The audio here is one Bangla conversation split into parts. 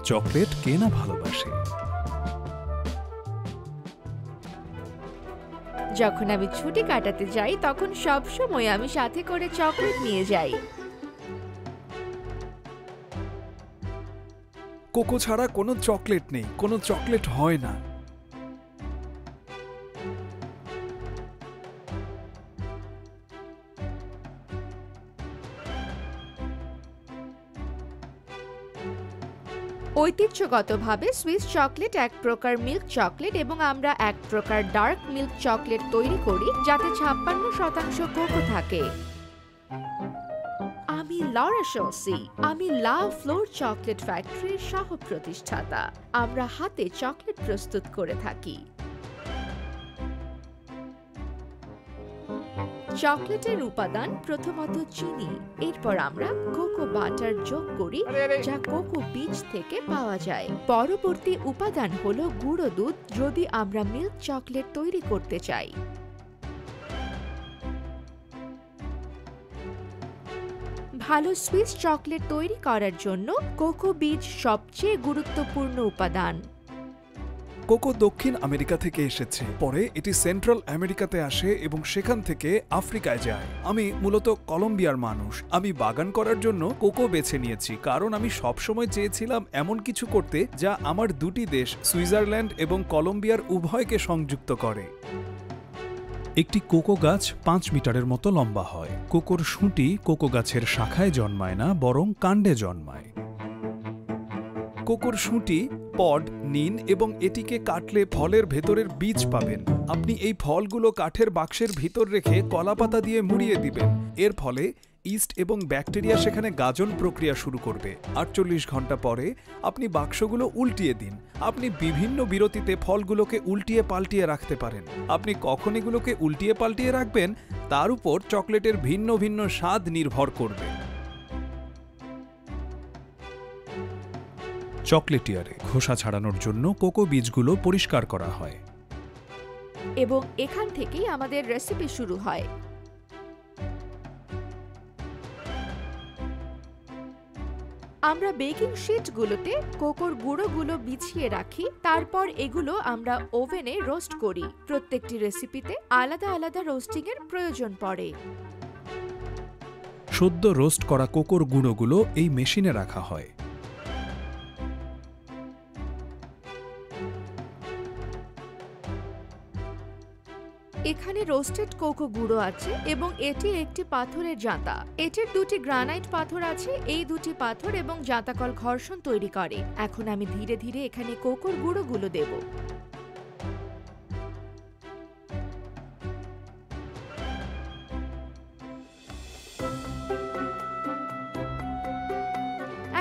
চকলেট কে না ভালোবাসে। যখন আমি ছুটি কাটাতে যাই তখন সবসময় আমি সাথে করে চকলেট নিয়ে যাই। কোকো ছাড়া কোনো চকলেট নেই, কোনো চকলেট হয় না। ঐতিহ্যগতভাবে সুইস চকলেট এক প্রকার মিল্ক চকলেট এবং আমরা এক প্রকার ডার্ক মিল্ক চকলেট তৈরি করি যাতে 56% কোকো থাকে। আমি লরা শলসি, আমি লা ফ্লোর চকলেট ফ্যাক্টরির সহ প্রতিষ্ঠাতা। আমরা হাতে চকলেট প্রস্তুত করে থাকি। চকলেটের উপাদান প্রথমত চিনি, এরপর আমরা কোকো বাটার যোগ করি যা কোকো বীজ থেকে পাওয়া যায়। পরবর্তী উপাদান হলো গুঁড়ো দুধ যদি আমরা মিল্ক চকলেট তৈরি করতে চাই। ভালো সুইস চকলেট তৈরি করার জন্য কোকো বীজ সবচেয়ে গুরুত্বপূর্ণ উপাদান। কোকো দক্ষিণ আমেরিকা থেকে এসেছে, পরে এটি সেন্ট্রাল আমেরিকাতে আসে এবং সেখান থেকে আফ্রিকায় যায়। আমি মূলত কলম্বিয়ার মানুষ। আমি বাগান করার জন্য কোকো বেছে নিয়েছি কারণ আমি সবসময় চেয়েছিলাম এমন কিছু করতে যা আমার দুটি দেশ সুইজারল্যান্ড এবং কলম্বিয়ার উভয়কে সংযুক্ত করে। একটি কোকো গাছ 5 মিটারের মতো লম্বা হয়। কোকোর শুঁটি কোকো গাছের শাখায় জন্মায় না, বরং কাণ্ডে জন্মায়। কোকোর শুঁটি পড নিন এবং এটিকে কাটলে ফলের ভেতরের বীজ পাবেন। আপনি এই ফলগুলো কাঠের বাক্সের ভিতর রেখে কলাপাতা দিয়ে মুড়িয়ে দিবেন। এর ফলে ইস্ট এবং ব্যাকটেরিয়া সেখানে গাজন প্রক্রিয়া শুরু করবে। 48 ঘন্টা পরে আপনি বাক্সগুলো উল্টিয়ে দিন। আপনি বিভিন্ন বিরতিতে ফলগুলোকে উল্টিয়ে পাল্টিয়ে রাখতে পারেন। আপনি কখন এগুলোকে উল্টিয়ে পাল্টিয়ে রাখবেন তার উপর চকলেটের ভিন্ন ভিন্ন স্বাদ নির্ভর করবে। চকলেটিয়ারে খোসা ছাড়ানোর জন্য কোকো বীজগুলো পরিষ্কার করা হয় এবং এখান থেকেই আমাদের রেসিপি শুরু হয়। আমরা বেকিং শিটগুলোতে কোকোর গুঁড়োগুলো বিছিয়ে রাখি, তারপর এগুলো আমরা ওভেনে রোস্ট করি। প্রত্যেকটি রেসিপিতে আলাদা আলাদা রোস্টিং এর প্রয়োজন পড়ে। সদ্য রোস্ট করা কোকোর গুঁড়োগুলো এই মেশিনে রাখা হয়। এখানে রোস্টেড কোকো গুঁড়ো আছে এবং এটি একটি পাথরের জাঁতা। এটির দুটি গ্রানাইট পাথর আছে। এই দুটি পাথর এবং জাঁতাকল ঘর্ষণ তৈরি করে। এখন আমি ধীরে ধীরে এখানে কোকোর গুঁড়োগুলো দেব।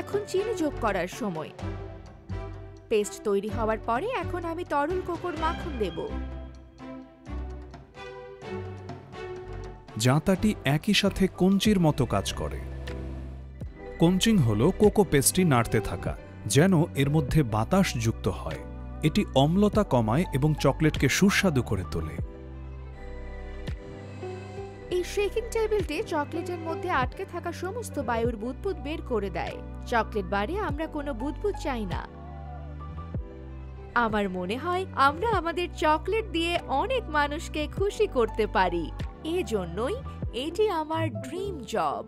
এখন চিনি যোগ করার সময়। পেস্ট তৈরি হওয়ার পরে এখন আমি তরল কোকোর মাখন দেব। জাঁতাটি একই সাথে কঞ্চির মতো কাজ করে। কঞ্চিং হল কোকো পেস্ট্রি নাড়তে থাকা যেন এর মধ্যে বাতাস যুক্ত হয়। এটি অম্লতা কমায় এবং চকলেটকে সুস্বাদু করে তোলে। এই শেকিং টেবিলটি চকলেটের মধ্যে আটকে থাকা সমস্ত বায়ুর বুদবুদ বের করে দেয়। চকলেট বারে আমরা কোনো বুদবুদ চাই না। আমার মনে হয় আমরা আমাদের চকলেট দিয়ে অনেক মানুষকে খুশি করতে পারি। এজন্যই এটি আমার ড্রিম জব।